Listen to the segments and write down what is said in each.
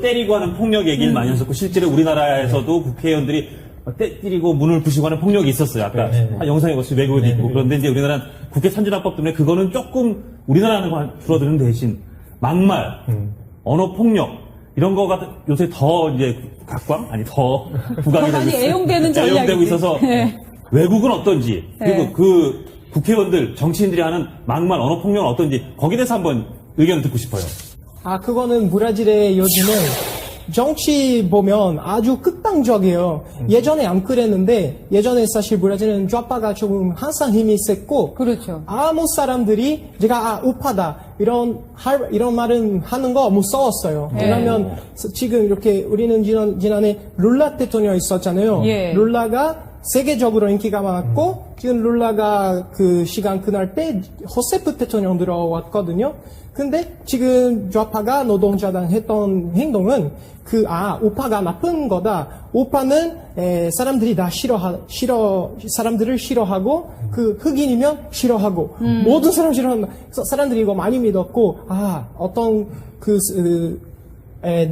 때리고 하는 폭력 얘기를 많이 했었고 실제로 우리나라에서도 국회의원들이 때리고 문을 부시고 하는 폭력이 있었어요. 아까 영상에 보시 외국에도 있고 그런데 이제 우리나라는 국회 선진화법 때문에 그거는 조금 우리나라는 줄어드는 대신 막말, 언어 폭력 이런 거가 요새 더 이제 더 부각이 많이 애용되는 전략이지. 애용되고 있어서 외국은 어떤지 그리고 그 국회의원들 정치인들이 하는 막말 언어 폭력은 어떤지 거기에 대해서 한번 의견을 듣고 싶어요. 그거는 브라질의 요즘은 정치 보면 아주 극단적이에요. 예전에 안 그랬는데, 예전에 사실 브라질은 좌파가 조금 항상 힘이 셌고, 그렇죠. 아무 사람들이 제가 우파다 이런 말은 하는 거 무서웠어요. 왜냐면 지금 이렇게 우리는 지난해 룰라 대통령 있었잖아요. 룰라가 세계적으로 인기가 많았고, 지금 룰라가 그 시간 그날 때 호세프 대통령 들어왔거든요. 근데 지금 좌파가 노동자당 했던 행동은 우파가 나쁜 거다. 우파는 사람들이 다 사람들을 싫어하고 그 흑인이면 싫어하고 모든 사람 싫어한다. 사람들이 이거 많이 믿었고 어떤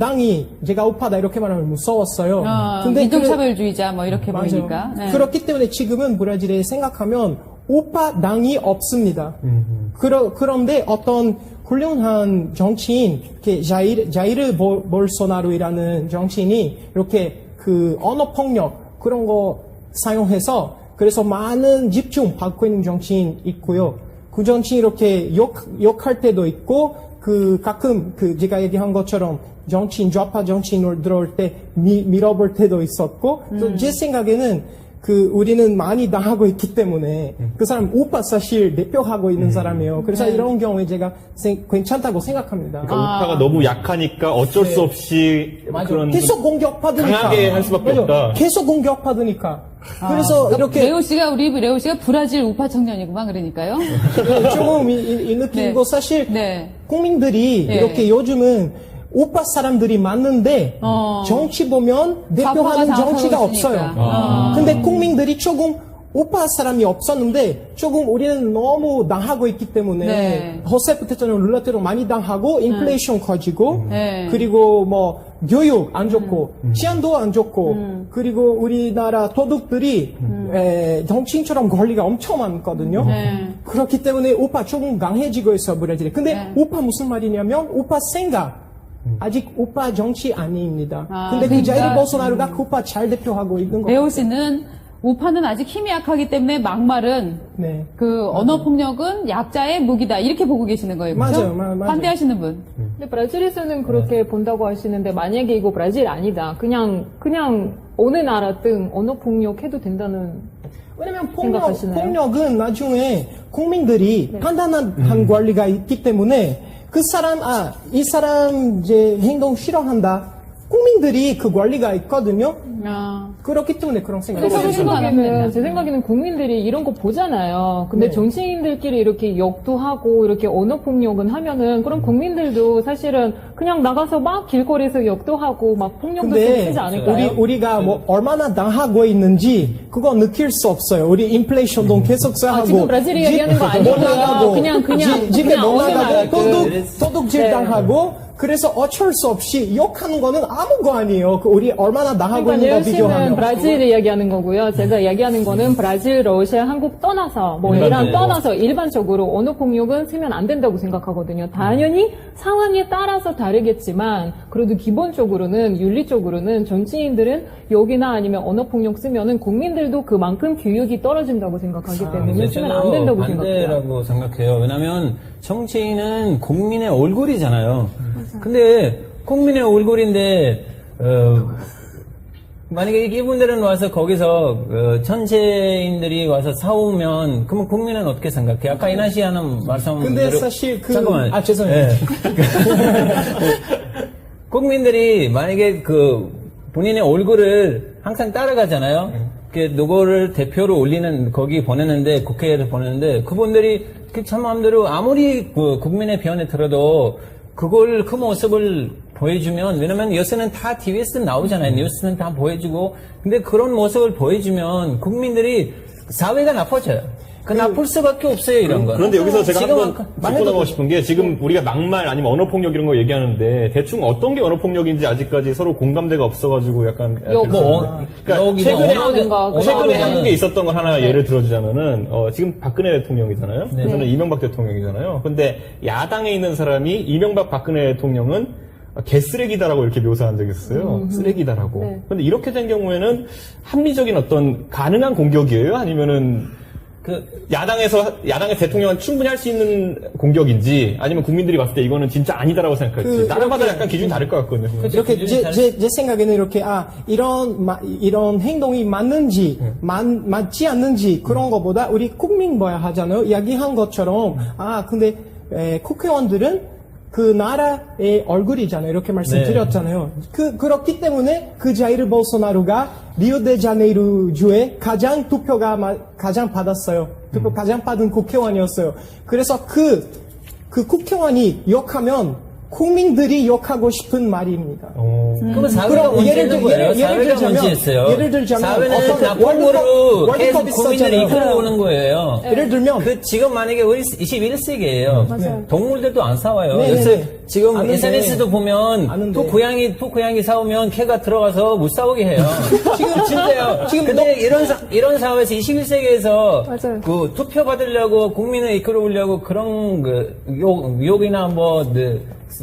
당이 제가 우파다 이렇게 말하면 무서웠어요. 근데 인종차별주의자 뭐 이렇게 보니까. 그렇기 때문에 지금은 브라질에 생각하면 우파 당이 없습니다. 그런데 어떤 훌륭한 정치인, 자이르 볼소나루이라는 정치인이 이렇게 그 언어 폭력 그런 거 사용해서 그래서 많은 집중 받고 있는 정치인 있고요. 그 정치인 이렇게 욕할 때도 있고 가끔 제가 얘기한 것처럼 좌파 정치인을 들어올 때 밀어볼 때도 있었고 또 제 생각에는 우리는 많이 당하고 있기 때문에 그 사람 우파 사실 대표하고 있는 사람이에요. 그래서 이런 경우에 제가 괜찮다고 생각합니다. 그러니까 우파가 너무 약하니까 어쩔 수 없이 그런 계속 공격받으니까 강하게 할 수밖에 없다. 계속 공격받으니까. 그래서 이렇게 우리 레오 씨가 브라질 우파 청년이구만 그러니까요. 조금 이 느낌이고 사실 국민들이 이렇게 요즘은 우파 사람들이 많은데 정치 보면 대표하는 정치가 없어요. 근데 국민들이 조금 우파 사람이 없었는데 조금 우리는 너무 당하고 있기 때문에 호세프 대통령 룰라 대통령 많이 당하고 인플레이션 커지고 그리고 뭐 교육 안 좋고 치안도 안 좋고 그리고 우리나라 도둑들이 정치인처럼 권리가 엄청 많거든요. 그렇기 때문에 우파 조금 강해지고 있어 브라질에. 근데 우파 무슨 말이냐면 우파 생각 아직 우파 정치 아닙니다. 근데 그 자이르 볼소나루가 그 우파 잘 대표하고 있는 거예요. 레오 씨는 우파는 아직 힘이 약하기 때문에 막말은 언어 폭력은 약자의 무기다 이렇게 보고 계시는 거예요. 그렇죠? 맞아요. 반대하시는 분. 근데 브라질에서는 그렇게 본다고 하시는데 만약에 이거 브라질 아니다. 그냥 어느 나라든 언어 폭력 해도 된다는. 왜냐면 폭력은 나중에 국민들이 판단한 권리가 있기 때문에 이 사람 이제 행동 싫어한다. 국민들이 그 권리가 있거든요. 그렇기 때문에 그런 생각이 들어요. 제 생각에는 국민들이 이런 거 보잖아요. 근데 정치인들끼리 이렇게 욕도 하고 이렇게 언어 폭력은 하면은 그럼 국민들도 사실은 그냥 나가서 막 길거리에서 욕도 하고 막 폭력도 쓰지 않을까요? 우리가 뭐 얼마나 당하고 있는지 그거 느낄 수 없어요. 우리 인플레이션도 계속 쌓고 지금 브라질 얘기하는 거 아니고요. 그냥 집에 못 어느 나가고 도둑질 당하고 그래서 어쩔 수 없이 욕하는 거는 아무 거 아니에요. 우리 얼마나 당하고 있는 거 비교하면. 브라질 이야기하는 거고요. 제가 이야기하는 거는 브라질, 러시아, 한국 떠나서 이란 떠나서 일반적으로 언어 폭력은 쓰면 안 된다고 생각하거든요. 당연히 상황에 따라서 다르겠지만 그래도 기본적으로는 윤리적으로는 정치인들은 욕이나 아니면 언어 폭력 쓰면은 국민들도 그만큼 교육이 떨어진다고 생각하기 때문에 쓰면 안 된다고 생각해요. 반대라고 생각해요. 왜냐하면 정치인은 국민의 얼굴이잖아요. 근데 국민의 얼굴인데 만약에 이분들은 와서 거기서 전체인들이 와서 싸우면 그러면 국민은 어떻게 생각해? 아까 이나 씨 하는 말씀 근데 사실 잠깐만. 죄송해요. 국민들이 만약에 본인의 얼굴을 항상 따라가잖아요. 누구를 대표로 올리는 거기 보내는데 국회에 보내는데 그분들이 참 마음대로 아무리 국민의 편에 들어도 그 모습을 보여주면, 왜냐면 요새는 다 TV에서 나오잖아요. 뉴스는 다 보여주고. 근데 그런 모습을 보여주면 국민들이 사회가 나빠져요. 그 나쁠 수밖에 없어요, 이런 건. 그런데 여기서 제가 지금 한번 짚고 넘어가고 싶은 게 지금 우리가 막말 아니면 언어폭력 이런 거 얘기하는데 대충 어떤 게 언어폭력인지 아직까지 서로 공감대가 없어가지고 약간 그러니까 최근에 한국에 있었던 걸 하나 예를 들어주자면은 지금 박근혜 대통령이잖아요. 저는 이명박 대통령이잖아요. 근데 야당에 있는 사람이 이명박 박근혜 대통령은 개쓰레기다라고 이렇게 묘사한 적이 있어요. 쓰레기다라고. 근데 이렇게 된 경우에는 합리적인 어떤 가능한 공격이에요? 아니면은 야당의 대통령은 충분히 할 수 있는 공격인지, 아니면 국민들이 봤을 때 이거는 진짜 아니다라고 생각할지, 나라마다 약간 기준이 다를 것 같거든요. 이렇게 제 생각에는 이렇게, 이런 행동이 맞는지, 맞지 않는지, 그런 거보다 우리 국민봐야 하잖아요. 이야기한 것처럼, 근데, 국회의원들은 그 나라의 얼굴이잖아요. 이렇게 말씀드렸잖아요. 그렇기 때문에 그 자이르 볼소나루가 리오데자네이루 주에 가장 투표가 가장 받았어요. 투표 가장 받은 국회의원이었어요. 그래서 그 국회의원이 욕하면 국민들이 욕하고 싶은 말입니다. 그럼 사회가 문제는 거예요? 사회가 문제였어요. 예를 들자면 사회는 나쁜 거로 계속 국민들이 이끌어오는 거예요. 예를 들면 지금 만약에 우리 21세기예요. 동물들도 안 싸워요. 네, 요새 네. 지금 아는데, SNS도 보면 아는데. 또 고양이 싸우면 개가 들어가서 못 싸우게 해요. 지금 진짜요. 지금 근데 이런 사회에서 21세기에서 맞아요. 그 투표 받으려고 국민을 이끌어오려고 그런 욕이나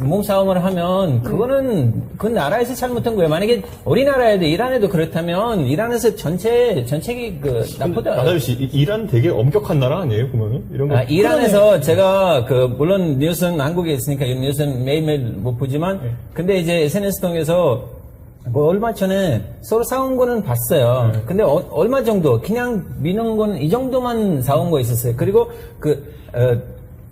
몸싸움을 하면 그거는 그 나라에서 잘못한 거예요. 만약에 우리나라에도 이란에도 그렇다면 이란에서 전체기 나쁘다. 나다유 씨, 이란 되게 엄격한 나라 아니에요? 보면은 이런 거. 이란에서 제가 물론 뉴스는 한국에 있으니까 이 뉴스는 매일매일 못 보지만 근데 이제 SNS 통해서 얼마 전에 서로 싸운 거는 봤어요. 근데 얼마 정도 그냥 미는 건 이 정도만 싸운 거 있었어요. 그리고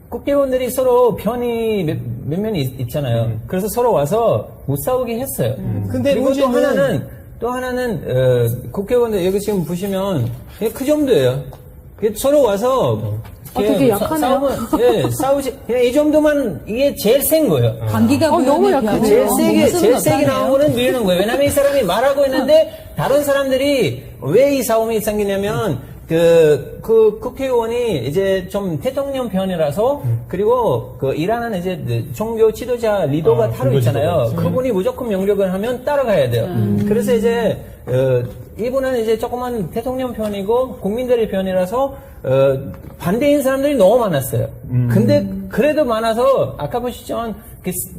국회의원들이 서로 편이 몇 면이 있잖아요. 그래서 서로 와서 못 싸우게 했어요. 근데 그리고 또 하나는 국회의원들 여기 지금 보시면 그냥 그 정도예요. 서로 와서 되게 약하네요. 싸우지 그냥 이 정도만 이게 제일 센 거예요. 감기가 너무 약하네요. 제일 세게 나온 거는 미루는 거예요. 왜냐면 이 사람이 말하고 있는데 다른 사람들이 왜 이 싸움이 생기냐면 그 국회의원이 이제 좀 대통령 편이라서 그리고 이란은 이제 종교 지도자 리더가 따로 있잖아요. 그분이 무조건 명령을 하면 따라가야 돼요. 그래서 이제 이분은 이제 조그만 대통령 편이고 국민들의 편이라서 반대인 사람들이 너무 많았어요. 근데 그래도 많아서 아까 보시지만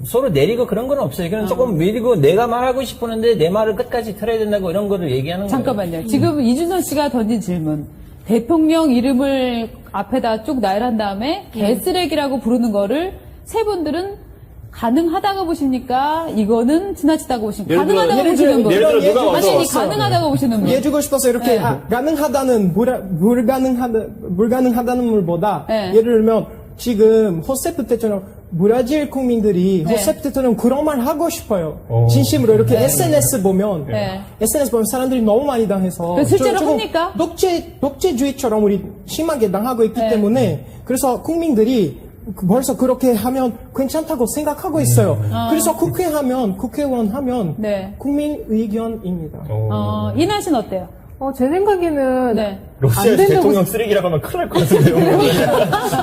서로 내리고 그런 건 없어요. 그냥 조금 밀고 내가 말하고 싶었는데 내 말을 끝까지 들어야 된다고 이런 거를 얘기하는 거예요. 잠깐만요. 지금 이준선 씨가 던진 질문. 대통령 이름을 앞에다 쭉 나열한 다음에 개쓰레기라고 부르는 거를 세 분들은 가능하다고 보십니까? 이거는 지나치다고 보십니까? 가능하다고 보시는 분. 예를 들어 누가 와서 아니, 가능하다고 보시는 분. 해주고 싶어서 이렇게 가능하다는 불가능하다는 말보다 예를 들면 지금 호세프 대통령 브라질 국민들이 호세프 대통령 그런 말 하고 싶어요. 진심으로 이렇게 SNS 보면 사람들이 너무 많이 당해서 실제로 합니까? 독재주의처럼 우리 심하게 당하고 있기 때문에 그래서 국민들이 벌써 그렇게 하면 괜찮다고 생각하고 있어요. 그래서 국회의원 하면 국민 의견입니다. 이나 씨는 어때요? 제 생각에는 러시아 대통령 쓰레기라고 하면 큰일 날 것 같은데요.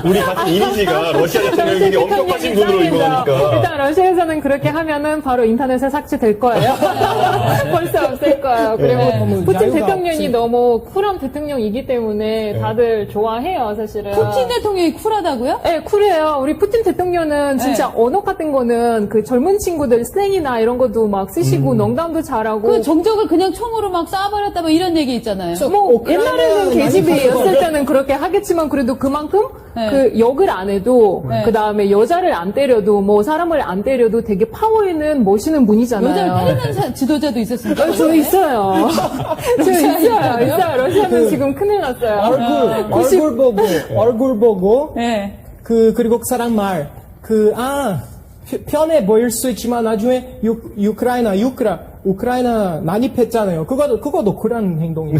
우리 같은 이미지가 러시아 대통령이 엄격하신 분으로 이거니까. 일단 러시아에서는 그렇게 하면은 바로 인터넷에 삭제될 거예요. 벌써 없을 거예요. 그리고 푸틴 대통령이 너무 쿨한 대통령이기 때문에 다들 좋아해요, 사실은. 푸틴 대통령이 쿨하다고요? 네, 쿨해요. 우리 푸틴 대통령은 진짜 언어 같은 거는 그 젊은 친구들 스랭이나 이런 것도 막 쓰시고 농담도 잘하고. 그 정적을 그냥 총으로 막 쏴버렸다 뭐 이런 얘기 있잖아요. 옛날에는 계집이었을 때는 그렇게 하겠지만 그래도 그만큼 그 욕을 안 해도 그 다음에 여자를 안 때려도 뭐 사람을 안 때려도 되게 파워 있는 멋있는 분이잖아요. 여자를 때리는 지도자도 있었습니까? 저 있어요. 저 있어요. 러시아는 지금 큰일 났어요. 얼굴 보고 그리고 그 사람 말 편해 보일 수 있지만 나중에 우크라이나 난입했잖아요. 그거도 그런 행동이에요.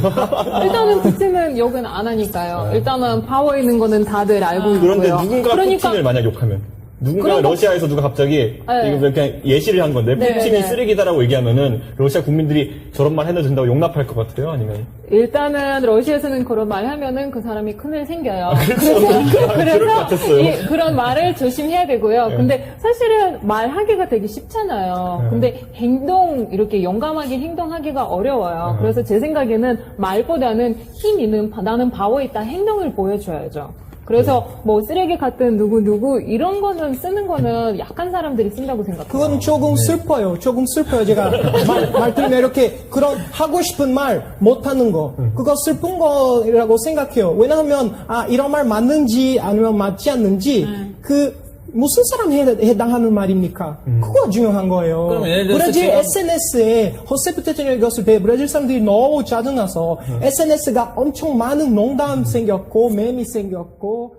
일단은 푸틴은 욕은 안 하니까요. 일단은 파워 있는 거는 다들 알고 있고요. 그런데 누군가 푸틴을 만약 욕하면 누군가 러시아에서 누가 갑자기 이거 그냥 예시를 한 건데 푸틴이 쓰레기다라고 얘기하면은 러시아 국민들이 저런 말 해도 된다고 용납할 것 같아요? 아니면? 일단은 러시아에서는 그런 말 하면은 그 사람이 큰일 생겨요. 그래서 그런 말을 조심해야 되고요. 근데 사실은 말하기가 되게 쉽잖아요. 근데 이렇게 용감하게 행동하기가 어려워요. 그래서 제 생각에는 말보다는 힘 있는, 나는 파워 있다 행동을 보여줘야죠. 그래서 뭐 쓰레기 같은 누구 이런 거는 쓰는 거는 약한 사람들이 쓴다고 생각해요. 그건 조금 슬퍼요. 제가 말 들으면 이렇게 그런 하고 싶은 말 못하는 거 그거 슬픈 거라고 생각해요. 왜냐하면 이런 말 맞는지 아니면 맞지 않는지 그 무슨 사람에 해당하는 말입니까? 그거 중요한 거예요. 브라질 SNS에 호세프 대통령이 이것을 배 브라질 사람들이 너무 짜증나서 SNS가 엄청 많은 농담 생겼고 밈이 생겼고